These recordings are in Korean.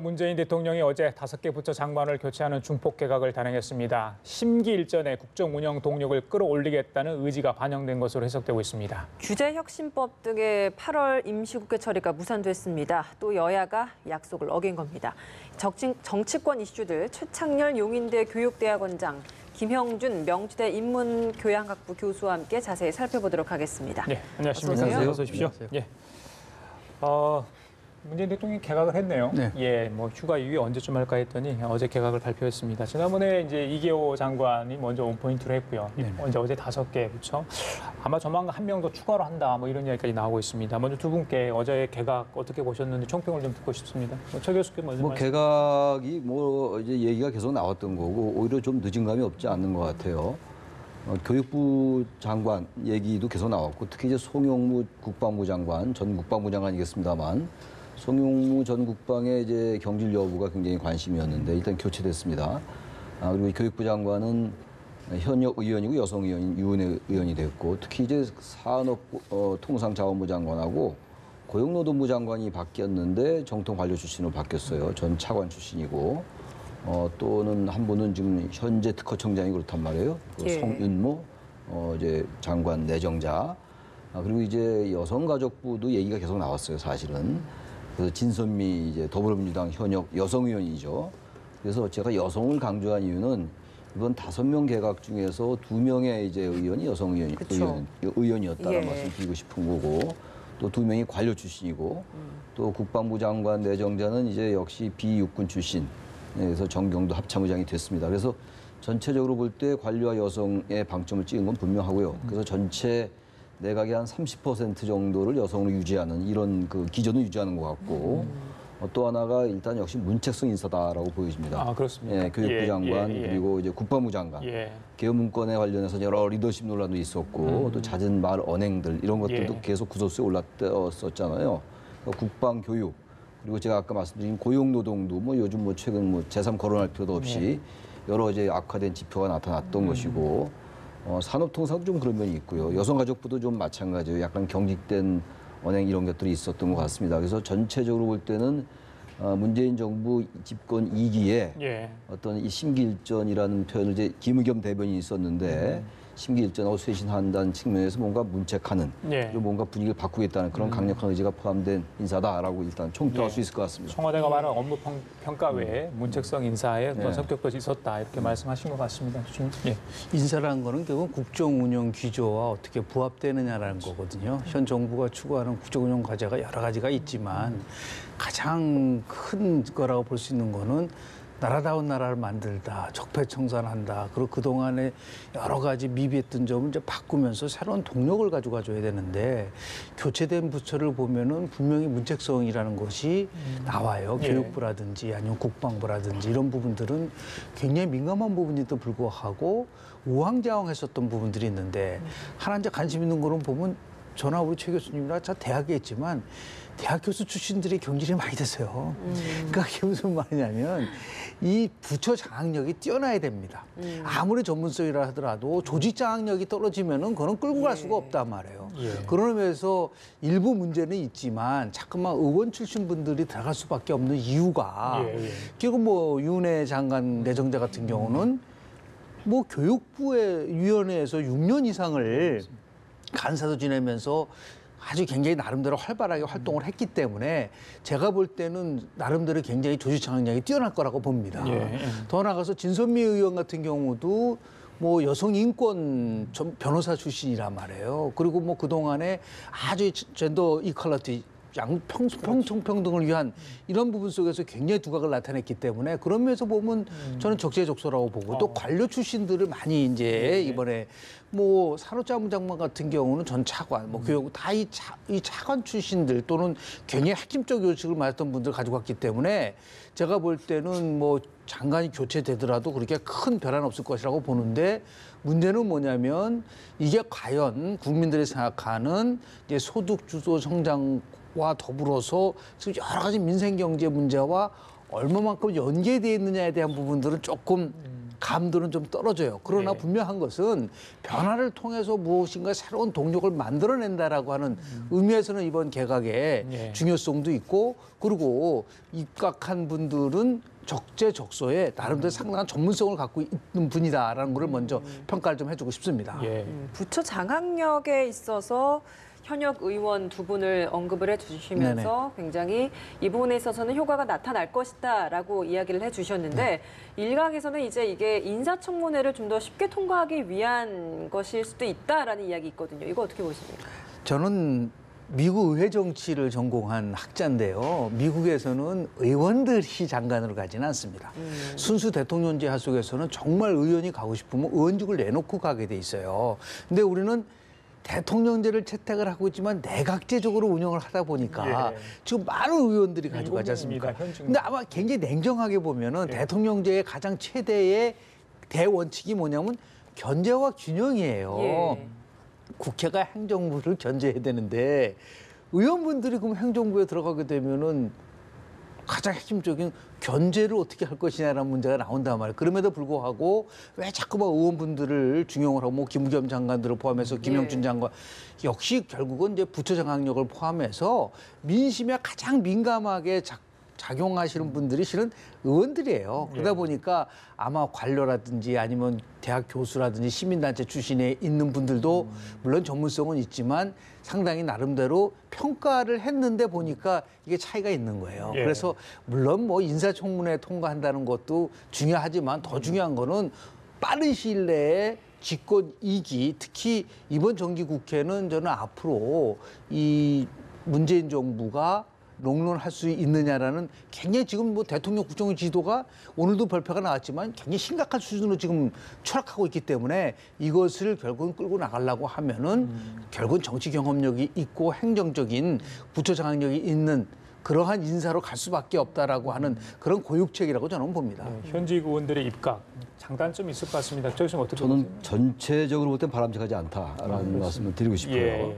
문재인 대통령이 어제 5개 부처 장관을 교체하는 중폭 개각을 단행했습니다. 심기일전에 국정 운영 동력을 끌어올리겠다는 의지가 반영된 것으로 해석되고 있습니다. 규제혁신법 등의 8월 임시국회 처리가 무산됐습니다. 또 여야가 약속을 어긴 겁니다. 정치권 이슈들 최창렬 용인대 교육대학원장, 김형준 명지대 인문교양학부 교수와 함께 자세히 살펴보도록 하겠습니다. 네, 안녕하십니까. 어서 오십시오. 예. 문재인 대통령이 개각을 했네요. 네. 예, 뭐 휴가 이후에 언제쯤 할까 했더니 어제 개각을 발표했습니다. 지난번에 이제 이계호 장관이 먼저 원포인트로 했고요. 네. 어제 5개 부처. 아마 조만간 한 명 더 추가로 한다. 뭐 이런 이야기까지 나오고 있습니다. 먼저 두 분께 어제 개각 어떻게 보셨는지 총평을 좀 듣고 싶습니다. 최 교수께 먼저 말씀. 개각이 이제 얘기가 계속 나왔던 거고 오히려 좀 늦은 감이 없지 않는 것 같아요. 교육부 장관 얘기도 계속 나왔고 특히 이제 송영무 국방부 장관, 전 국방부 장관이겠습니다만 송영무 전 국방의 이제 경질 여부가 굉장히 관심이었는데 일단 교체됐습니다. 그리고 교육부 장관은 현역 의원이고 여성 의원인 유은혜 의원이 됐고 특히 이제 산업통상자원부 장관하고 고용노동부 장관이 바뀌었는데 정통 관료 출신으로 바뀌었어요. 전 차관 출신이고 또는 한 분은 지금 현재 특허청장이 그렇단 말이에요. 예. 성윤모 이제 장관 내정자. 그리고 이제 여성가족부도 얘기가 계속 나왔어요. 사실은. 그래서 진선미 이제 더불어민주당 현역 여성 의원이죠. 그래서 제가 여성을 강조한 이유는 이번 5명 개각 중에서 2명의 이제 의원이 여성 의원이었다는 예. 말씀 드리고 싶은 거고 또 2명이 관료 출신이고 또 국방부 장관 내정자는 이제 역시 비육군 출신. 그래서 정경도 합참의장이 됐습니다. 그래서 전체적으로 볼 때 관료와 여성의 방점을 찍은 건 분명하고요. 그래서 전체 내각의 한 30% 정도를 여성으로 유지하는 이런 그 기조는 유지하는 것 같고 또 하나가 일단 역시 문책성 인사다라고 보여집니다. 아, 그렇습니까? 예, 교육부 장관 그리고 이제 국방부 장관. 개헌 문건에 관련해서 여러 리더십 논란도 있었고 또 잦은 말 언행들 이런 것들도 계속 구설수에 올랐었잖아요. 국방, 교육. 그리고 제가 아까 말씀드린 고용노동도 요즘 최근 제3 거론할 필요도 없이 여러 이제 악화된 지표가 나타났던 것이고 산업통상도 좀 그런 면이 있고요. 여성가족부도 좀 마찬가지예요. 약간 경직된 언행 이런 것들이 있었던 것 같습니다. 그래서 전체적으로 볼 때는 문재인 정부 집권 2기에 어떤 이 심기일전이라는 표현을 이제 김의겸 대변인이 있었는데 심기일전하고 쇄신한다는 측면에서 뭔가 문책하는 그리고 뭔가 분위기를 바꾸겠다는 그런 강력한 의지가 포함된 인사다라고 일단 총평할 수 있을 것 같습니다. 청와대가 말한 업무 평가 외에 문책성 인사에 어떤 성격도 있었다 이렇게 말씀하신 것 같습니다. 인사라는 거는 결국 국정 운영 기조와 어떻게 부합되느냐라는 거거든요. 현 정부가 추구하는 국정 운영 과제가 여러 가지가 있지만 가장 큰 거라고 볼 수 있는 거는 나라다운 나라를 만들다, 적폐청산한다. 그리고 그동안에 여러 가지 미비했던 점을 이제 바꾸면서 새로운 동력을 가져가줘야 되는데 교체된 부처를 보면은 분명히 문책성이라는 것이 나와요. 교육부라든지 아니면 국방부라든지 이런 부분들은 굉장히 민감한 부분인데도 불구하고 우왕좌왕했었던 부분들이 있는데 하나 이제 관심 있는 거는 보면 저나 우리 최 교수님이나 저 대학에 있지만 대학 교수 출신들이 경질이 많이 됐어요. 그러니까 그게 무슨 말이냐면 이 부처 장악력이 뛰어나야 됩니다. 아무리 전문성이라 하더라도 조직 장악력이 떨어지면은 그건 끌고 갈 수가 없단 말이에요. 그런 의미에서 일부 문제는 있지만 자꾸만 의원 출신 분들이 들어갈 수밖에 없는 이유가 결국 윤회 장관 내정자 같은 경우는 교육부의 위원회에서 6년 이상을 간사도 지내면서 아주 굉장히 나름대로 활발하게 활동을 했기 때문에 제가 볼 때는 나름대로 굉장히 조직 장악력이 뛰어날 거라고 봅니다. 더 나아가서 진선미 의원 같은 경우도 여성 인권 변호사 출신이란 말이에요. 그리고 그동안에 아주 젠더 이퀄리티 평등을 위한 이런 부분 속에서 굉장히 두각을 나타냈기 때문에 그런 면에서 보면 저는 적재적소라고 보고 또 관료 출신들을 많이 이제 이번에 산업자원부 장관 같은 경우는 전 차관, 교육 다 이 차관 출신들 또는 굉장히 핵심적 요직을 맡았던 분들 가지고 왔기 때문에 제가 볼 때는 장관이 교체되더라도 그렇게 큰 변화는 없을 것이라고 보는데 문제는 뭐냐면 이게 과연 국민들이 생각하는 이제 소득 주도 성장과 더불어서 지금 여러 가지 민생 경제 문제와 얼마만큼 연계되어 있느냐에 대한 부분들은 조금 감도는 좀 떨어져요. 그러나 예. 분명한 것은 변화를 통해서 무엇인가 새로운 동력을 만들어낸다라고 하는 의미에서는 이번 개각의 예. 중요성도 있고, 그리고 입각한 분들은 적재적소에 나름대로 상당한 전문성을 갖고 있는 분이다라는 것을 먼저 평가를 좀 해주고 싶습니다. 예. 부처 장악력에 있어서 현역 의원 두 분을 언급을 해주시면서 굉장히 이 부분에 있어서는 효과가 나타날 것이다라고 이야기를 해주셨는데 일각에서는 이제 이게 인사청문회를 좀 더 쉽게 통과하기 위한 것일 수도 있다라는 이야기 있거든요. 이거 어떻게 보십니까? 저는 미국 의회 정치를 전공한 학자인데요. 미국에서는 의원들이 장관으로 가지는 않습니다. 순수 대통령제 하속에서는 정말 의원이 가고 싶으면 의원직을 내놓고 가게 돼 있어요. 근데 우리는 대통령제를 채택을 하고 있지만 내각제적으로 운영을 하다 보니까 예. 지금 많은 의원들이 가지고 가지 않습니까? 근데 아마 굉장히 냉정하게 보면은 예. 대통령제의 가장 최대의 대원칙이 뭐냐면 견제와 균형이에요. 예. 국회가 행정부를 견제해야 되는데 의원분들이 그럼 행정부에 들어가게 되면은 가장 핵심적인 견제를 어떻게 할 것이냐라는 문제가 나온단 말이에요. 그럼에도 불구하고 왜 자꾸만 의원분들을 중용을 하고 뭐 김부겸 장관들을 포함해서 김영춘 장관 역시 결국은 이제 부처 장악력을 포함해서 민심에 가장 민감하게 작용하시는 분들이 실은 의원들이에요. 그러다 보니까 아마 관료라든지 아니면 대학 교수라든지 시민단체 출신에 있는 분들도 물론 전문성은 있지만 상당히 나름대로 평가를 했는데 보니까 이게 차이가 있는 거예요. 예. 그래서 물론 뭐 인사청문회 통과한다는 것도 중요하지만 더 중요한 거는 빠른 시일 내에 집권 2기 특히 이번 정기국회는 저는 앞으로 이 문재인 정부가 롱런할 수 있느냐라는 굉장히 지금 뭐 대통령 국정의 지도가 오늘도 발표가 나왔지만 굉장히 심각한 수준으로 지금 추락하고 있기 때문에 이것을 결국은 끌고 나가려고 하면은 결국은 정치 경험력이 있고 행정적인 부처 장악력이 있는 그러한 인사로 갈 수밖에 없다라고 하는 그런 고육책이라고 저는 봅니다. 현직 의원들의 입각 장단점이 있을 것 같습니다. 저기 좀 어떻게 저는 보세요? 전체적으로 볼 땐 바람직하지 않다라는 말씀을 드리고 싶어요. 예.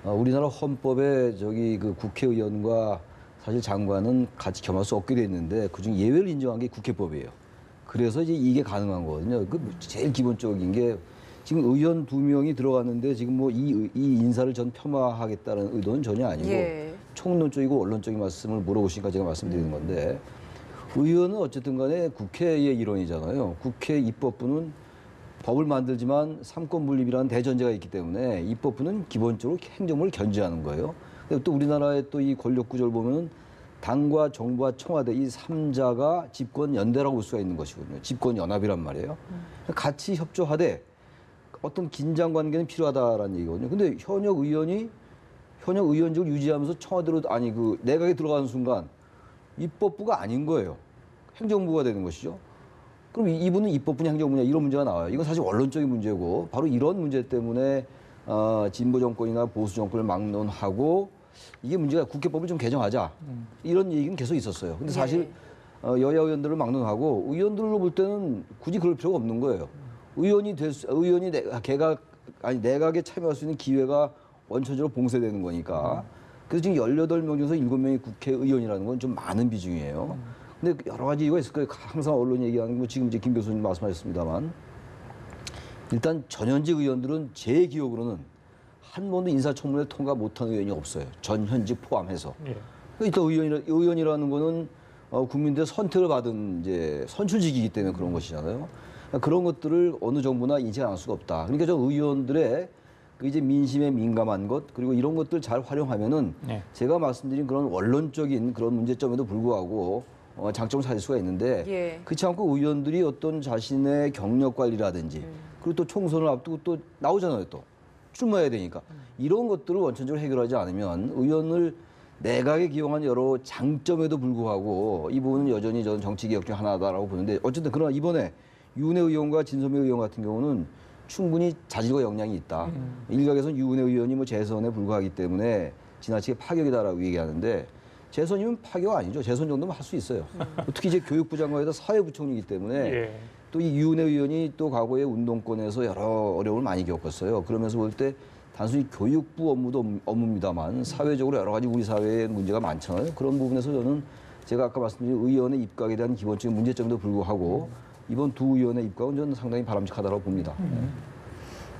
우리나라 헌법에 저기 그 국회의원과 사실 장관은 같이 겸할 수 없게 돼 있는데 그중 예외를 인정한 게 국회법이에요. 그래서 이제 이게 가능한 거거든요. 그 제일 기본적인 게 지금 의원 2명이 들어갔는데 지금 뭐 이 인사를 전 폄하하겠다는 의도는 전혀 아니고 예. 총론적이고 원론적인 말씀을 물어보시니까 제가 말씀드리는 건데 의원은 어쨌든 간에 국회의 일원이잖아요. 국회 입법부는 법을 만들지만 삼권 분립이라는 대전제가 있기 때문에 입법부는 기본적으로 행정부를 견제하는 거예요. 또 우리나라의 또 이 권력 구조를 보면 당과 정부와 청와대 이 3자가 집권 연대라고 볼 수가 있는 것이거든요. 집권 연합이란 말이에요. 같이 협조하되 어떤 긴장 관계는 필요하다라는 얘기거든요. 근데 현역 의원직을 유지하면서 청와대로 아니 그 내각에 들어가는 순간 입법부가 아닌 거예요. 행정부가 되는 것이죠. 그럼 이분은 입법부냐 행정부냐 이런 문제가 나와요. 이건 사실 원론적인 문제고 바로 이런 문제 때문에 진보 정권이나 보수 정권을 막론하고 이게 문제가 국회법을 좀 개정하자 이런 얘기는 계속 있었어요. 근데 사실 여야 의원들을 막론하고 의원들로 볼 때는 굳이 그럴 필요가 없는 거예요. 의원이 내각에 참여할 수 있는 기회가 원천적으로 봉쇄되는 거니까. 그래서 지금 18명 중에서 7명이 국회의원이라는 건 좀 많은 비중이에요. 근데 여러 가지 이유가 있을 거예요. 항상 언론 얘기하는 거 지금 이제 김 교수님 말씀하셨습니다만 일단 전현직 의원들은 제 기억으로는 한 번도 인사청문회 통과 못한 의원이 없어요. 전현직 포함해서. 예. 일단 의원이라는 거는 국민들의 선택을 받은 이제 선출직이기 때문에 그런 것이잖아요. 그런 것들을 어느 정부나 인식 안 할 수가 없다. 그러니까 저 의원들의 그 이제 민심에 민감한 것 그리고 이런 것들 잘 활용하면은 네. 제가 말씀드린 그런 원론적인 그런 문제점에도 불구하고 장점을 찾을 수가 있는데 그렇지 않고 의원들이 어떤 자신의 경력 관리라든지 그리고 또 총선을 앞두고 또 나오잖아요. 또 출마해야 되니까 이런 것들을 원천적으로 해결하지 않으면 의원을 내각에 기용한 여러 장점에도 불구하고 이 부분은 여전히 저는 정치개혁 중 하나다라고 보는데 어쨌든 그러나 이번에 유은혜 의원과 진소매 의원 같은 경우는 충분히 자질과 역량이 있다. 일각에서는 유은혜 의원이 뭐 재선에 불과하기 때문에 지나치게 파격이다라고 얘기하는데 재선이면 파격 아니죠. 재선 정도면 할 수 있어요. 특히 이제 교육부 장관에다 사회부총리이기 때문에 또 이 유은혜 의원이 또 과거에 운동권에서 여러 어려움을 많이 겪었어요. 그러면서 볼 때 단순히 교육부 업무도 업무입니다만 사회적으로 여러 가지 우리 사회에 문제가 많잖아요. 그런 부분에서 저는 제가 아까 말씀드린 의원의 입각에 대한 기본적인 문제점에도 불구하고 이번 두 의원의 입각은 저는 상당히 바람직하다고 봅니다.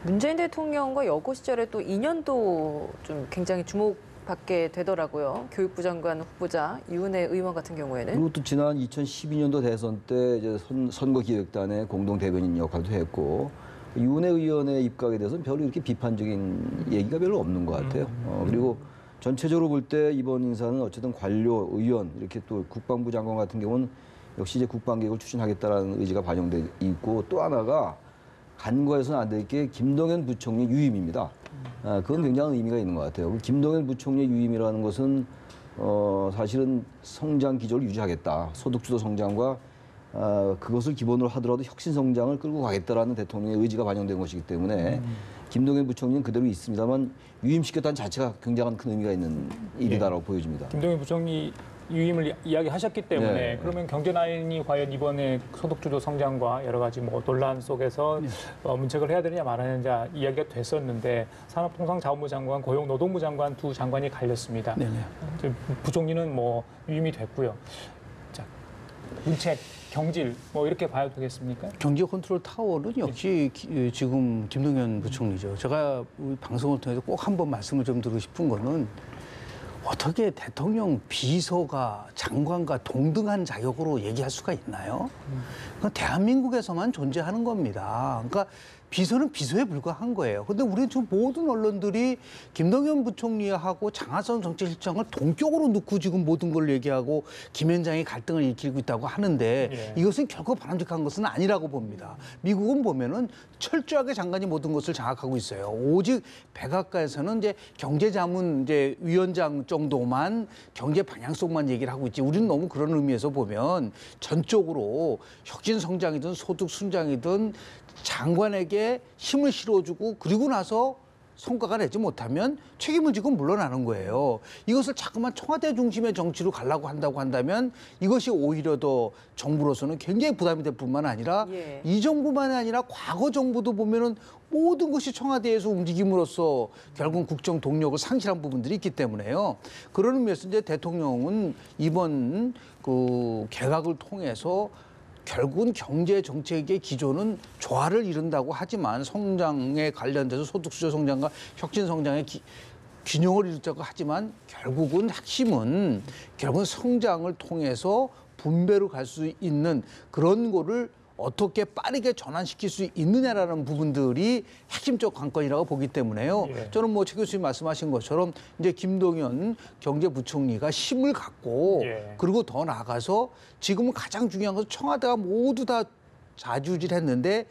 문재인 대통령과 여고 시절에 또 인연도 좀 굉장히 주목받게 되더라고요. 교육부 장관 후보자 이은혜 의원 같은 경우에는. 그리고 또 지난 2012년도 대선 때 이제 선거기획단의 공동 대변인 역할도 했고 이은혜 의원의 입각에 대해서는 별로 이렇게 비판적인 얘기가 별로 없는 것 같아요. 그리고 전체적으로 볼 때 이번 인사는 어쨌든 관료, 의원 이렇게 또 국방부 장관 같은 경우는 역시 이제 국방계획을 추진하겠다라는 의지가 반영돼 있고 또 하나가 간과해서는 안 될 게 김동연 부총리 유임입니다. 그건 굉장한 의미가 있는 것 같아요. 김동연 부총리 유임이라는 것은 사실은 성장 기조를 유지하겠다. 소득주도 성장과 그것을 기본으로 하더라도 혁신 성장을 끌고 가겠다라는 대통령의 의지가 반영된 것이기 때문에 김동연 부총리는 그대로 있습니다만 유임시켰다는 자체가 굉장한 큰 의미가 있는 일이다라고 보여집니다. 김동연 부총리 유임을 이야기하셨기 때문에 네. 그러면 경제라인이 과연 이번에 소득주도 성장과 여러 가지 뭐 논란 속에서 문책을 해야 되느냐 말아야 되느냐 이야기가 됐었는데 산업통상자원부 장관, 고용노동부 장관 두 장관이 갈렸습니다. 부총리는 뭐 유임이 됐고요. 자, 문책, 경질 뭐 이렇게 봐야 되겠습니까? 경제 컨트롤 타워는 역시 지금 김동연 부총리죠. 제가 우리 방송을 통해서 꼭 한번 말씀을 좀 드리고 싶은 거는 어떻게 대통령 비서가 장관과 동등한 자격으로 얘기할 수가 있나요? 그건 대한민국에서만 존재하는 겁니다. 그러니까 비서는 비서에 불과한 거예요. 그런데 우리 지금 모든 언론들이 김동연 부총리하고 장하성 정책실장을 동격으로 놓고 지금 모든 걸 얘기하고 김현장이 갈등을 일으키고 있다고 하는데 이것은 결코 바람직한 것은 아니라고 봅니다. 미국은 보면은 철저하게 장관이 모든 것을 장악하고 있어요. 오직 백악관에서는 이제 경제자문 이제 위원장 정도만 경제 방향성만 얘기를 하고 있지. 우리는 너무 그런 의미에서 보면 전적으로 혁신 성장이든 소득 순장이든 장관에게 힘을 실어주고 그리고 나서 성과가 내지 못하면 책임을 지고 물러나는 거예요. 이것을 자꾸만 청와대 중심의 정치로 가려고 한다고 한다면 이것이 오히려 더 정부로서는 굉장히 부담이 될 뿐만 아니라 이 정부만이 아니라 과거 정부도 보면은 모든 것이 청와대에서 움직임으로써 결국 국정 동력을 상실한 부분들이 있기 때문에요. 그런 의미에서 이제 대통령은 이번 그 개각을 통해서 결국은 경제 정책의 기조는 조화를 이룬다고 하지만 성장에 관련돼서 소득수요 성장과 혁신 성장의 균형을 이루자고 하지만 결국은 핵심은 결국은 성장을 통해서 분배로 갈 수 있는 그런 거를 어떻게 빠르게 전환시킬 수 있느냐라는 부분들이 핵심적 관건이라고 보기 때문에요. 저는 뭐 최 교수님 말씀하신 것처럼 이제 김동연 경제부총리가 힘을 갖고 그리고 더 나아가서 지금은 가장 중요한 것은 청와대가 모두 다 좌지우지했는데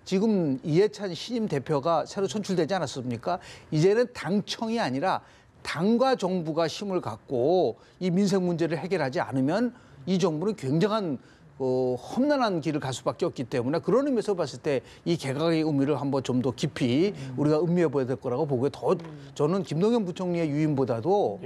지금 이해찬 신임 대표가 새로 선출되지 않았습니까? 이제는 당청이 아니라 당과 정부가 힘을 갖고 이 민생 문제를 해결하지 않으면 이 정부는 굉장한 험난한 길을 갈 수밖에 없기 때문에 그런 의미에서 봤을 때 이 개각의 의미를 한번 좀 더 깊이 우리가 음미해 봐야 될 거라고 보고요. 더 저는 김동연 부총리의 유임보다도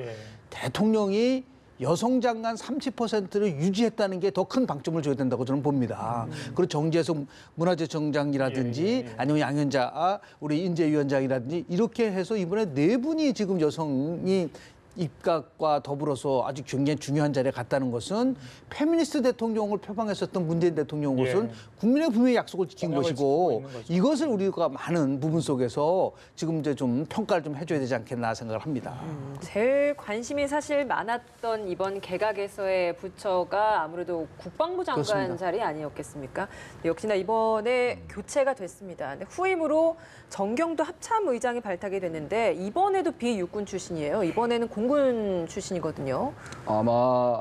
대통령이 여성 장관 30%를 유지했다는 게 더 큰 방점을 줘야 된다고 저는 봅니다. 그리고 정재석 문화재청장이라든지 아니면 양현자 우리 인재위원장이라든지 이렇게 해서 이번에 4분이 지금 여성이 입각과 더불어서 아주 굉장히 중요한 자리에 갔다는 것은 페미니스트 대통령을 표방했었던 문재인 대통령으로서는 국민의 분명히 약속을 지킨 것이고 이것을 우리가 많은 부분 속에서 지금 이제 좀 평가를 좀 해줘야 되지 않겠나 생각을 합니다. 제일 관심이 사실 많았던 이번 개각에서의 부처가 아무래도 국방부 장관 그렇습니다. 자리 아니었겠습니까? 역시나 이번에 교체가 됐습니다. 근데 후임으로 정경도 합참의장이 발탁이 됐는데 이번에도 비육군 출신이에요. 이번에는 공군 출신이거든요. 아마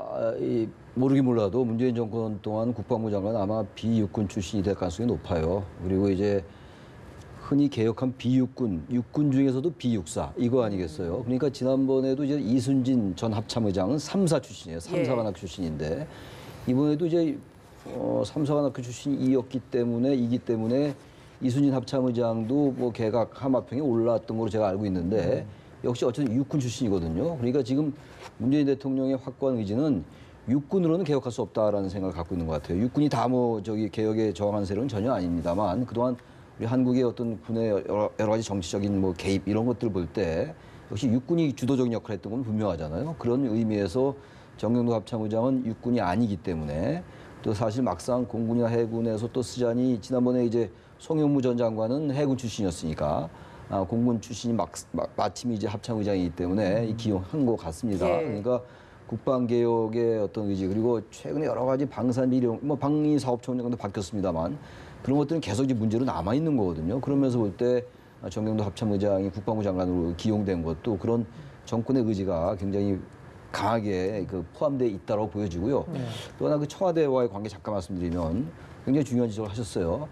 모르긴 몰라도 문재인 정권 동안 국방부 장관은 아마 비육군 출신이 될 가능성이 높아요. 그리고 이제 흔히 개혁한 비육군, 육군 중에서도 비육사 이거 아니겠어요. 그러니까 지난번에도 이제 이순진 전 합참의장은 3사 출신이에요. 3사관학교 출신인데 이번에도 이제 3사관학교 출신이기 때문에 이순진 합참의장도 뭐 개각 하마평에 올라왔던 걸로 제가 알고 있는데 역시 어쨌든 육군 출신이거든요. 그러니까 지금 문재인 대통령의 확고한 의지는 육군으로는 개혁할 수 없다라는 생각을 갖고 있는 것 같아요. 육군이 다 뭐 저기 개혁에 저항한 세력은 전혀 아닙니다만 그동안 우리 한국의 어떤 군의 여러 가지 정치적인 뭐 개입 이런 것들 볼 때 역시 육군이 주도적인 역할을 했던 건 분명하잖아요. 그런 의미에서 정경도 합참의장은 육군이 아니기 때문에 또 사실 막상 공군이나 해군에서 또 쓰자니 지난번에 이제 송영무 전 장관은 해군 출신이었으니까 공군 출신이 마침 이제 합참의장이기 때문에 기용한 것 같습니다. 예. 그러니까 국방개혁의 어떤 의지 그리고 최근에 여러 가지 방산 비용, 뭐 방위 사업총장도 바뀌었습니다만 그런 것들은 계속 이제 문제로 남아 있는 거거든요. 그러면서 볼 때 정경도 합참의장이 국방부 장관으로 기용된 것도 그런 정권의 의지가 굉장히 강하게 포함되어 있다고 보여지고요. 또 하나 그 청와대와의 관계 잠깐 말씀드리면 굉장히 중요한 지적을 하셨어요.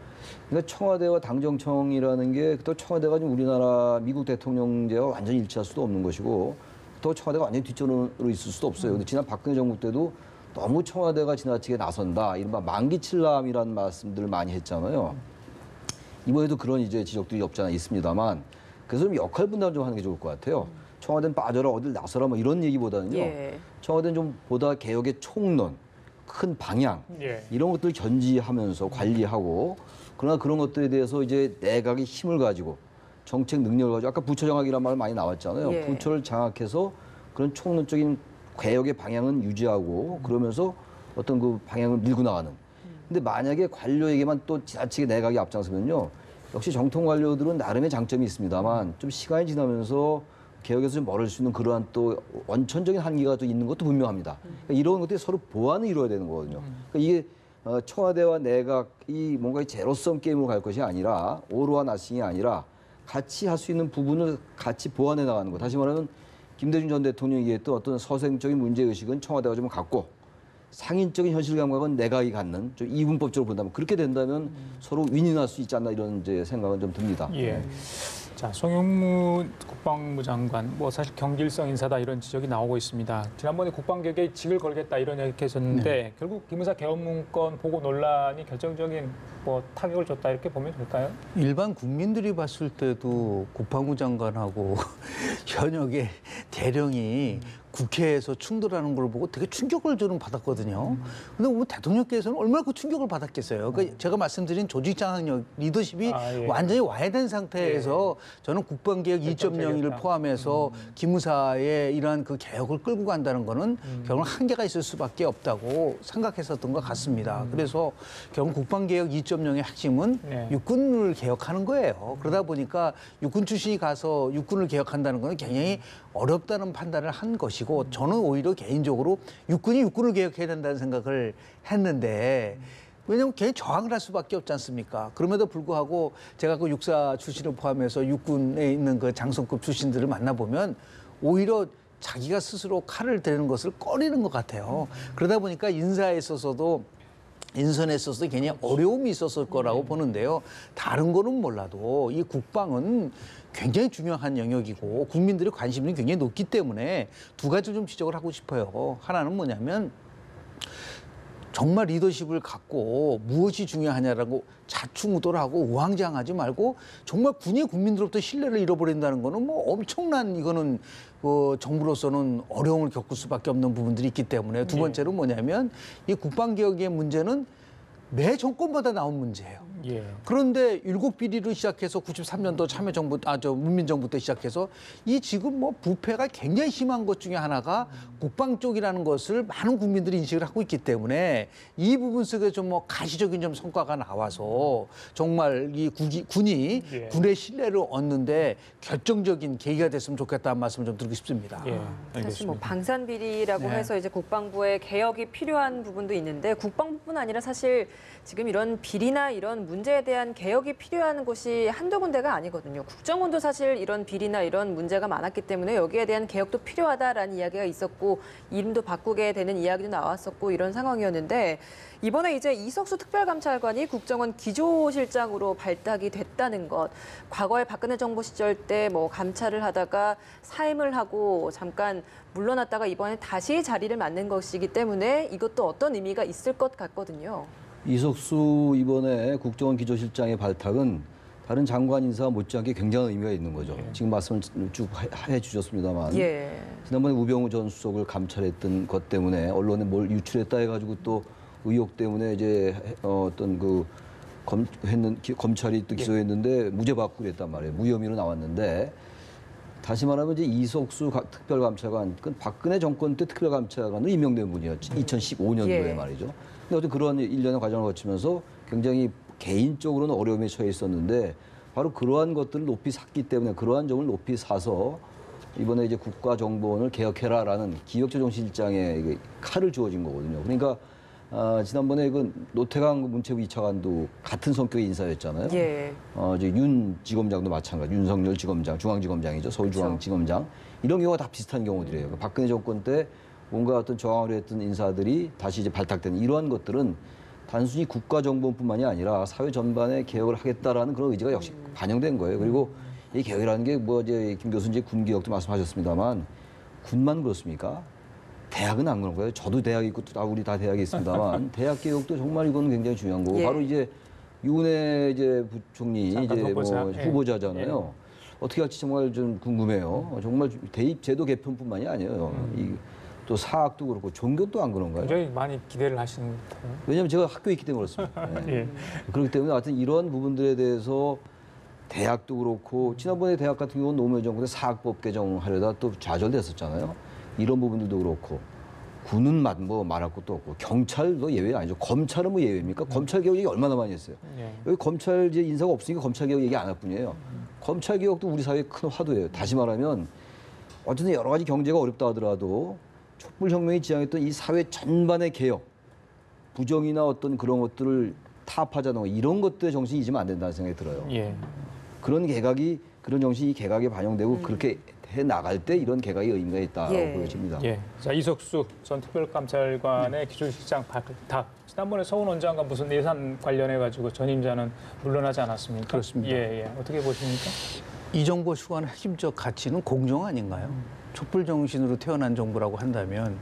그러니까 청와대와 당정청이라는 게 또 청와대가 지금 우리나라 미국 대통령제와 완전히 일치할 수도 없는 것이고 또 청와대가 완전히 뒷전으로 있을 수도 없어요. 근데 지난 박근혜 정부 때도 너무 청와대가 지나치게 나선다. 이른바 만기칠람이라는 말씀들을 많이 했잖아요. 이번에도 그런 이제 지적들이 없지 않아 있습니다만 그래서 좀 역할 분담을 좀 하는 게 좋을 것 같아요. 청와대는 빠져라 어딜 나서라 뭐 이런 얘기보다는요. 예. 청와대는 좀 보다 개혁의 총론, 큰 방향 예. 이런 것들을 견지하면서 관리하고 그러나 그런 것들에 대해서 이제 내각의 힘을 가지고 정책 능력을 가지고 아까 부처 장악이라는 말 많이 나왔잖아요. 예. 부처를 장악해서 그런 총론적인 개혁의 방향은 유지하고 그러면서 어떤 그 방향을 밀고 나가는. 근데 만약에 관료에게만 또 지나치게 내각이 앞장서면요. 역시 정통 관료들은 나름의 장점이 있습니다만 좀 시간이 지나면서 개혁에서 좀 멀어질 수 있는 그러한 또 원천적인 한계가 또 있는 것도 분명합니다. 그러니까 이런 것들이 서로 보완을 이루어야 되는 거거든요. 그러니까 이게 청와대와 내각이 뭔가 제로섬 게임으로 갈 것이 아니라 오로와 나싱이 아니라 같이 할 수 있는 부분을 같이 보완해 나가는 거. 다시 말하면 김대중 전 대통령이 얘기했던 어떤 서생적인 문제의식은 청와대가 좀 갖고 상인적인 현실 감각은 내각이 갖는 좀 이분법적으로 본다면 그렇게 된다면 서로 윈윈할 수 있지 않나 이런 이제 생각은 좀 듭니다. 예. 자, 송영무 국방부 장관, 뭐 사실 경질성 인사다 이런 지적이 나오고 있습니다. 지난번에 국방개혁에 직을 걸겠다 이런 얘기 했었는데 결국 기무사 개헌 문건 보고 논란이 결정적인 뭐 타격을 줬다 이렇게 보면 될까요? 일반 국민들이 봤을 때도 국방부 장관하고 현역의 대령이 국회에서 충돌하는 걸 보고 되게 충격을 저는 받았거든요. 근데 뭐 대통령께서는 얼마나 그 충격을 받았겠어요. 그러니까 제가 말씀드린 조직 장악력, 리더십이 예. 완전히 와해된 상태에서 저는 국방개혁 2.0을 포함해서 기무사의 이러한 그 개혁을 끌고 간다는 거는 결국 한계가 있을 수밖에 없다고 생각했었던 것 같습니다. 그래서 결국 국방개혁 2.0의 핵심은 육군을 개혁하는 거예요. 그러다 보니까 육군 출신이 가서 육군을 개혁한다는 거는 굉장히 어렵다는 판단을 한 것이고 저는 오히려 개인적으로 육군이 육군을 개혁해야 된다는 생각을 했는데 왜냐하면 괜히 저항을 할 수밖에 없지 않습니까? 그럼에도 불구하고 제가 그 육사 출신을 포함해서 육군에 있는 그 장성급 출신들을 만나보면 오히려 자기가 스스로 칼을 대는 것을 꺼리는 것 같아요. 그러다 보니까 인사에 있어서도 인선에 있어서 굉장히 어려움이 있었을 거라고 보는데요. 다른 거는 몰라도 이 국방은 굉장히 중요한 영역이고 국민들의 관심이 굉장히 높기 때문에 두 가지를 좀 지적을 하고 싶어요. 하나는 뭐냐면 정말 리더십을 갖고 무엇이 중요하냐라고 자충우돌 하고 우왕좌왕하지 말고 정말 군이 국민들로부터 신뢰를 잃어버린다는 거는 뭐 엄청난 이거는 정부로서는 어려움을 겪을 수밖에 없는 부분들이 있기 때문에 두 번째로 뭐냐면 이 국방개혁의 문제는 매 정권마다 나온 문제예요. 예. 그런데 7비리로 시작해서 93년도 참여정부, 문민정부 때 시작해서 이 지금 뭐 부패가 굉장히 심한 것 중에 하나가 국방 쪽이라는 것을 많은 국민들이 인식을 하고 있기 때문에 이 부분 속에 좀 뭐 가시적인 좀 성과가 나와서 정말 이 군이 군의 신뢰를 얻는데 결정적인 계기가 됐으면 좋겠다는 말씀을 좀 드리고 싶습니다. 예. 사실 뭐 방산 비리라고 해서 이제 국방부의 개혁이 필요한 부분도 있는데 국방부뿐 아니라 사실 지금 이런 비리나 이런 문제에 대한 개혁이 필요한 곳이 한두 군데가 아니거든요. 국정원도 사실 이런 비리나 이런 문제가 많았기 때문에 여기에 대한 개혁도 필요하다라는 이야기가 있었고 이름도 바꾸게 되는 이야기도 나왔었고 이런 상황이었는데 이번에 이제 이석수 특별감찰관이 국정원 기조실장으로 발탁이 됐다는 것. 과거에 박근혜 정부 시절 때 뭐 감찰을 하다가 사임을 하고 잠깐 물러났다가 이번에 다시 자리를 맡는 것이기 때문에 이것도 어떤 의미가 있을 것 같거든요. 이석수 이번에 국정원 기조실장의 발탁은 다른 장관 인사와 못지않게 굉장한 의미가 있는 거죠. 지금 말씀을 쭉 해주셨습니다만 지난번에 우병우 전 수석을 감찰했던 것 때문에 언론에 뭘 유출했다 해가지고 또 의혹 때문에 이제 어떤 그 검찰이 또 기소했는데 무죄 받고 그랬단 말이에요. 무혐의로 나왔는데 다시 말하면 이제 이석수 특별감찰관, 그 박근혜 정권 때 특별감찰관으로 임명된 분이었지. 2015년도에 예. 말이죠. 근데 어쨌든 그런 일련의 과정을 거치면서 굉장히 개인적으로는 어려움에 처해 있었는데 바로 그러한 것들을 높이 샀기 때문에 그러한 점을 높이 사서 이번에 이제 국가정보원을 개혁해라라는 기획조정실장의 칼을 주어진 거거든요. 그러니까 지난번에 그 노태강 문체부 2차관도 같은 성격의 인사였잖아요. 예. 이제 윤 지검장도 마찬가지, 윤석열 지검장, 중앙지검장이죠, 서울중앙지검장 이런 경우가 다 비슷한 경우들이에요. 그 박근혜 정권 때 뭔가 어떤 저항을 했던 인사들이 다시 이제 발탁되는 이러한 것들은 단순히 국가정보원뿐만이 아니라 사회 전반에 개혁을 하겠다라는 그런 의지가 역시 반영된 거예요. 그리고 이 개혁이라는 게 뭐 이제 김 교수 이제 군 개혁도 말씀하셨습니다만 군만 그렇습니까? 대학은 안 그런 거예요. 저도 대학 있고 우리 다 대학에 있습니다만 대학 개혁도 정말 이건 굉장히 중요한 거고 예. 바로 이제 유은혜 이제 부총리 이제 후보자. 뭐 예. 후보자잖아요. 어떻게 할지 정말 좀 궁금해요. 정말 대입 제도 개편뿐만이 아니에요. 또 사학도 그렇고 종교도 안 그런가요? 굉장히 많이 기대를 하시는 것 같아요. 왜냐하면 제가 학교에 있기 때문에 그렇습니다. 네. 예. 그렇기 때문에 하여튼 이런 부분들에 대해서 대학도 그렇고 지난번에 대학 같은 경우는 노무현 정권에 사학법 개정하려다 또 좌절됐었잖아요. 이런 부분들도 그렇고 군은 뭐 말할 것도 없고 경찰도 예외 아니죠. 검찰은 뭐 예외입니까? 검찰 개혁 얘기 얼마나 많이 했어요. 예. 여기 검찰 이제 인사가 없으니까 검찰 개혁 얘기 안 할 뿐이에요. 검찰 개혁도 우리 사회의 큰 화두예요. 다시 말하면 어쨌든 여러 가지 경제가 어렵다 하더라도 촛불혁명이 지향했던 이 사회 전반의 개혁, 부정이나 어떤 그런 것들을 타파하자는 이런 것들의 정신이 잊으면 안 된다는 생각이 들어요. 예. 그런 개각이 그런 정신이 개각에 반영되고 그렇게 해 나갈 때 이런 개각의 의미가 있다고 예. 보여집니다. 예. 자, 이석수 전 특별감찰관의 기조실장 발탁. 지난번에 서훈 원장과 무슨 예산 관련해 가지고 전임자는 물러나지 않았습니까? 그렇습니다. 예, 예. 어떻게 보십니까? 이 정부 추구하는 핵심적 가치는 공정 아닌가요? 촛불 정신으로 태어난 정부라고 한다면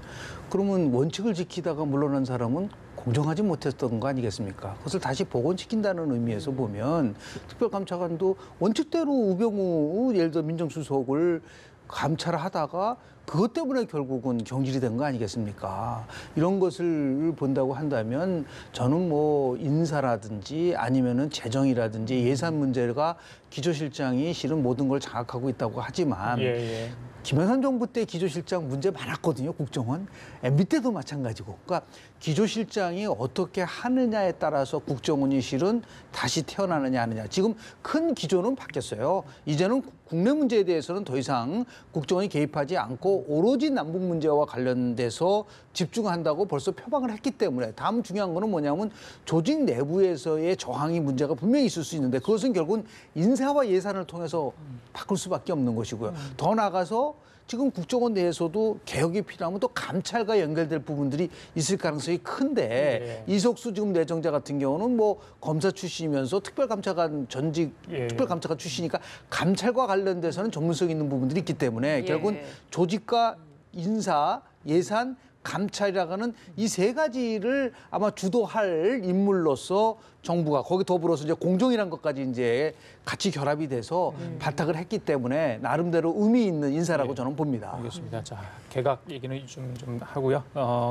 그러면 원칙을 지키다가 물러난 사람은 공정하지 못했던 거 아니겠습니까? 그것을 다시 복원시킨다는 의미에서 보면 특별감찰관도 원칙대로 우병우 예를 들어 민정수석을 감찰하다가 그것 때문에 결국은 경질이 된 거 아니겠습니까? 이런 것을 본다고 한다면 저는 뭐 인사라든지 아니면은 재정이라든지 예산 문제가 기조실장이 실은 모든 걸 장악하고 있다고 하지만 예, 예. 김영삼 정부 때 기조실장 문제 많았거든요, 국정원. MB 때도 마찬가지고. 그러니까 기조실장이 어떻게 하느냐에 따라서 국정원이 실은 다시 태어나느냐 하느냐. 지금 큰 기조는 바뀌었어요. 이제는 국내 문제에 대해서는 더 이상 국정원이 개입하지 않고 오로지 남북 문제와 관련돼서 집중한다고 벌써 표방을 했기 때문에 다음 중요한 거는 뭐냐면 조직 내부에서의 저항이 문제가 분명히 있을 수 있는데 그것은 결국은 인사와 예산을 통해서 바꿀 수밖에 없는 것이고요. 더 나아가서 지금 국정원 내에서도 개혁이 필요하면 또 감찰과 연결될 부분들이 있을 가능성이 큰데 이석수 지금 내정자 같은 경우는 뭐 검사 출신이면서 특별감찰관 전직 특별감찰관 출신이니까 감찰과 관련돼서는 전문성 있는 부분들이 있기 때문에 결국은 조직과 인사, 예산, 감찰이라는 이 세 가지를 아마 주도할 인물로서 정부가 거기 더불어서 이제 공정이란 것까지 이제 같이 결합이 돼서 발탁을 했기 때문에 나름대로 의미 있는 인사라고 저는 봅니다. 알겠습니다. 자, 개각 얘기는 좀 하고요.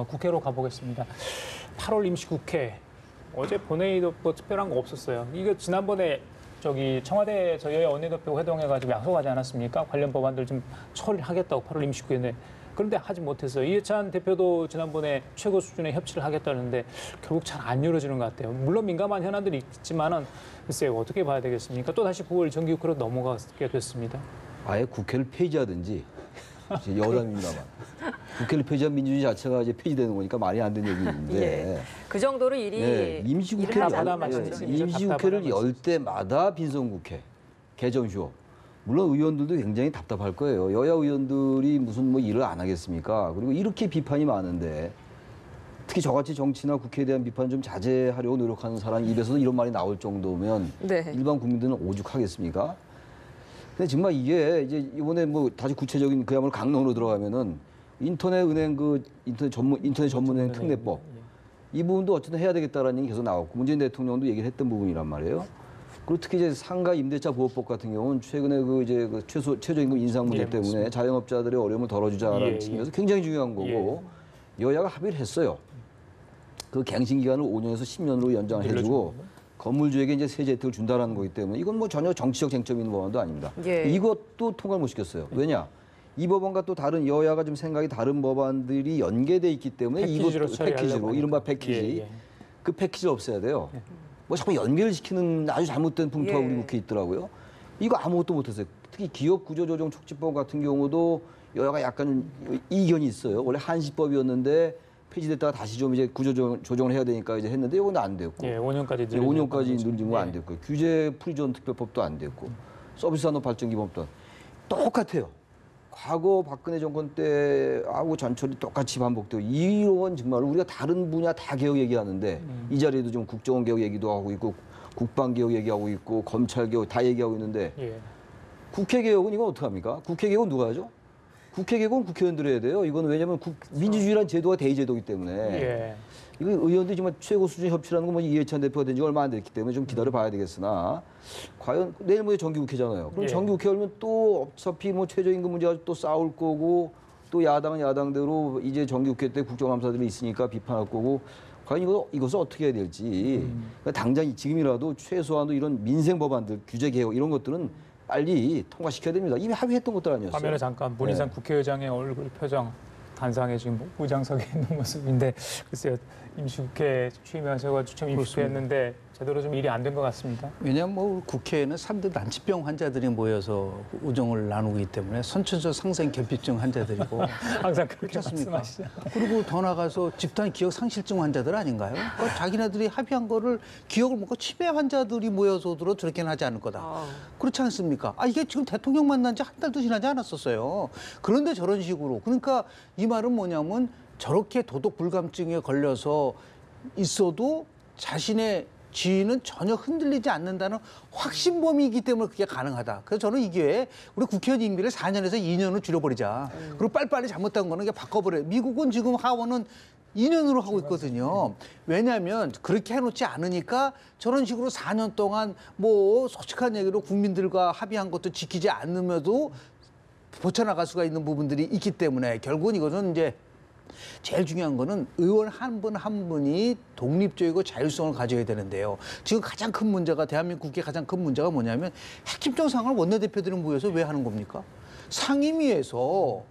국회로 가보겠습니다. 8월 임시국회 어제 본회의도 뭐 특별한 거 없었어요. 이거 지난번에 청와대 저희 원내대표 회동해가지고 약속하지 않았습니까? 관련 법안들 좀 처리하겠다고 8월 임시국회에. 그런데 하지 못했어요. 이해찬 대표도 지난번에 최고 수준의 협치를 하겠다는데 결국 잘 안 이루어지는 것 같아요. 물론 민감한 현안들이 있지만은 글쎄요, 어떻게 봐야 되겠습니까? 또 다시 9월 정기국회로 넘어가게 됐습니다. 아예 국회를 폐지하든지 여담입니다만 국회를 폐지한 민주주의 자체가 이제 폐지되는 거니까 말이 안 되는 얘기인데 예. 그 정도로 일이 임시국회를 열 때마다 빈손국회 개정 휴업. 물론 의원들도 굉장히 답답할 거예요. 여야 의원들이 무슨 뭐 일을 안 하겠습니까? 그리고 이렇게 비판이 많은데 특히 저같이 정치나 국회에 대한 비판 좀 자제하려고 노력하는 사람 입에서도 이런 말이 나올 정도면 일반 국민들은 오죽하겠습니까? 근데 정말 이게 이제 이번에 뭐 다시 구체적인 그야말로 강론으로 들어가면은 인터넷 전문은행 특례법 이 부분도 어쨌든 해야 되겠다라는 얘기 계속 나왔고 문재인 대통령도 얘기를 했던 부분이란 말이에요. 그리고 특히 이제 상가 임대차 보호법 같은 경우는 최근에 그 최저임금 인상 문제 때문에 자영업자들의 어려움을 덜어주자라는 측면에서 굉장히 중요한 거고 여야가 합의를 했어요. 그 갱신 기간을 5년에서 10년으로 연장을 해주고 건물주에게 이제 세제 혜택을 준다라는 거기 때문에 이건 뭐 전혀 정치적 쟁점이 있는 법안도 아닙니다. 예. 이것도 통과를 못 시켰어요. 왜냐? 이 법안과 또 다른 여야가 좀 생각이 다른 법안들이 연계돼 있기 때문에 패키지로 이것도 처리하려고 패키지로 이른바 하니까. 패키지 예. 그 패키지를 없애야 돼요. 뭐 자꾸 연계를 시키는 아주 잘못된 풍토가 예. 우리 국회에 있더라고요. 이거 아무것도 못했어요. 특히 기업 구조조정 촉진법 같은 경우도 여야가 약간 이견이 있어요. 원래 한시법이었는데 폐지됐다가 다시 좀 이제 구조조정을 해야 되니까 이제 했는데 이건 안 됐고. 예, 5년까지 5년까지 늘린 거 안 됐고 규제 프리존 특별법도 안 됐고 서비스 산업 발전 기본법도 똑같아요. 과거 박근혜 정권 때하고 전철이 똑같이 반복되고 이런 정말 우리가 다른 분야 다 개혁 얘기하는데 이 자리에도 좀 국정원 개혁 얘기도 하고 있고 국방 개혁 얘기하고 있고 검찰 개혁 다 얘기하고 있는데 예. 국회 개혁은 이건 어떻게 합니까? 국회 개혁은 누가 하죠? 국회 개혁은 국회의원들이 해야 돼요. 이거는 왜냐하면 민주주의란 제도가 대의제도이기 때문에 예. 이거 의원들이 정말 최고 수준 협치라는 건 뭐 이해찬 대표가 된 지 얼마 안 됐기 때문에 좀 기다려 봐야 되겠으나 과연 내일 모레 정기국회잖아요. 그럼 예. 정기국회 열면 또 어차피 뭐 최저임금 문제가 또 싸울 거고 또 야당은 야당대로 이제 정기국회 때 국정감사들이 있으니까 비판할 거고 과연 이것을 어떻게 해야 될지 그러니까 당장 지금이라도 최소한도 이런 민생 법안들 규제 개혁 이런 것들은 빨리 통과시켜야 됩니다. 이미 합의했던 것들 아니었어요. 화면에 잠깐 문희상 국회의장의 얼굴 표정 단상에 지금 무장석에 있는 모습인데 글쎄요 임시국회 취임하셔서 참 임시국회였는데 제대로 좀 일이 안 된 것 같습니다. 왜냐하면 뭐 국회에는 3대 난치병 환자들이 모여서 우정을 나누기 때문에 선천적 상생 결핍증 환자들이고 항상 그렇게 그렇지 않습니까? 말씀하시죠. 그리고 더 나가서 집단 기억 상실증 환자들 아닌가요? 그러니까 자기네들이 합의한 거를 기억을 먹고 치매 환자들이 모여서 들어 저렇게는 하지 않을 거다. 그렇지 않습니까? 이게 지금 대통령 만난 지 한 달도 지나지 않았었어요. 그런데 저런 식으로 그러니까 이 말은 뭐냐면 저렇게 도덕 불감증에 걸려서 있어도 자신의 지위는 전혀 흔들리지 않는다는 확신범이기 때문에 그게 가능하다. 그래서 저는 이 기회에 우리 국회의원 임기를 4년에서 2년으로 줄여버리자. 그리고 빨리빨리 잘못된 거는 그냥 바꿔버려요. 미국은 지금 하원은 2년으로 하고 있거든요. 왜냐하면 그렇게 해놓지 않으니까 저런 식으로 4년 동안 뭐 솔직한 얘기로 국민들과 합의한 것도 지키지 않으면도 벗어나갈 수가 있는 부분들이 있기 때문에 결국은 이것은 이제 제일 중요한 거는 의원 한 분 한 분이 독립적이고 자율성을 가져야 되는데요. 지금 가장 큰 문제가 대한민국 국회 가장 큰 문제가 뭐냐면 핵심정상을 원내대표들이 모여서 왜 하는 겁니까? 상임위에서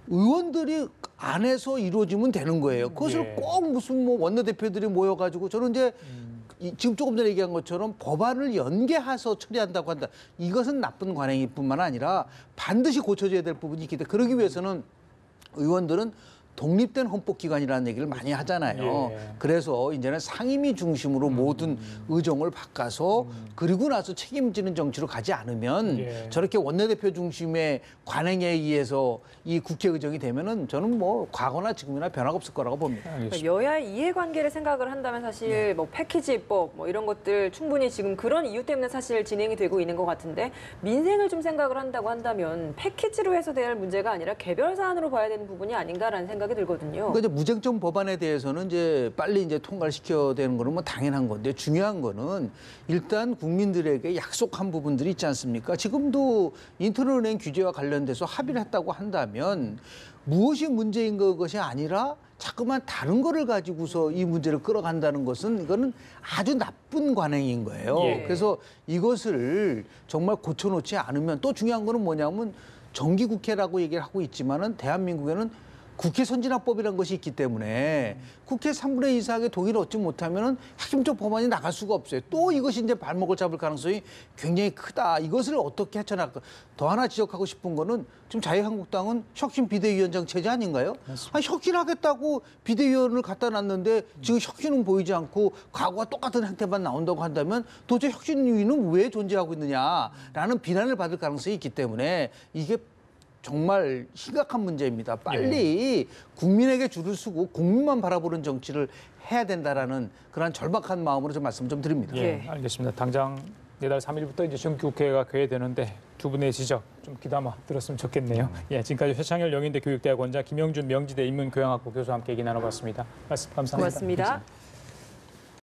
의원들이 안에서 이루어지면 되는 거예요. 그것을 예. 꼭 무슨 뭐 원내대표들이 모여가지고 저는 이제 지금 조금 전에 얘기한 것처럼 법안을 연계해서 처리한다고 한다. 이것은 나쁜 관행일 뿐만 아니라 반드시 고쳐져야 될 부분이 있기 때문에 그러기 위해서는 의원들은 독립된 헌법기관이라는 얘기를 많이 하잖아요. 예. 그래서 이제는 상임위 중심으로 모든 의정을 바꿔서 그리고 나서 책임지는 정치로 가지 않으면 예. 저렇게 원내대표 중심의 관행에 의해서 이 국회 의정이 되면은 저는 뭐 과거나 지금이나 변화가 없을 거라고 봅니다. 그러니까 여야의 이해관계를 생각을 한다면 사실 뭐 패키지 입법 뭐 이런 것들 충분히 지금 그런 이유 때문에 사실 진행이 되고 있는 것 같은데 민생을 좀 생각을 한다고 한다면 패키지로 해서 될 문제가 아니라 개별 사안으로 봐야 되는 부분이 아닌가라는 생각이 들거든요. 그러니까 이제 무쟁점 법안에 대해서는 이제 빨리 이제 통과를 시켜야 되는 거는 뭐 당연한 건데 중요한 거는 일단 국민들에게 약속한 부분들이 있지 않습니까? 지금도 인터넷은행 규제와 관련돼서 합의를 했다고 한다면 무엇이 문제인 것이 아니라 자꾸만 다른 거를 가지고서 이 문제를 끌어간다는 것은 이거는 아주 나쁜 관행인 거예요. 예. 그래서 이것을 정말 고쳐놓지 않으면 또 중요한 거는 뭐냐면 정기국회라고 얘기를 하고 있지만은 대한민국에는 국회 선진화법이라는 것이 있기 때문에 국회 3분의 2 이상의 동의를 얻지 못하면은 핵심적 법안이 나갈 수가 없어요. 또 이것이 이제 발목을 잡을 가능성이 굉장히 크다. 이것을 어떻게 헤쳐나갈까? 더 하나 지적하고 싶은 거는 지금 자유한국당은 혁신 비대위원장 체제 아닌가요? 아니, 혁신하겠다고 비대위원을 갖다 놨는데 지금 혁신은 보이지 않고 과거와 똑같은 형태만 나온다고 한다면 도대체 혁신위는 왜 존재하고 있느냐라는 비난을 받을 가능성이 있기 때문에 이게 정말 심각한 문제입니다. 빨리 국민에게 줄을 서고 국민만 바라보는 정치를 해야 된다라는 그런 절박한 마음으로 좀 말씀 좀 드립니다. 예, 알겠습니다. 당장 내달 3일부터 이제 정기국회가 개회되는데 두 분의 지적 좀 귀담아 들었으면 좋겠네요. 예, 지금까지 최창열 영인대 교육대학원장 김영준 명지대 인문교양학부 교수와 함께 얘기 나눠봤습니다. 말씀 감사합니다. 고맙습니다.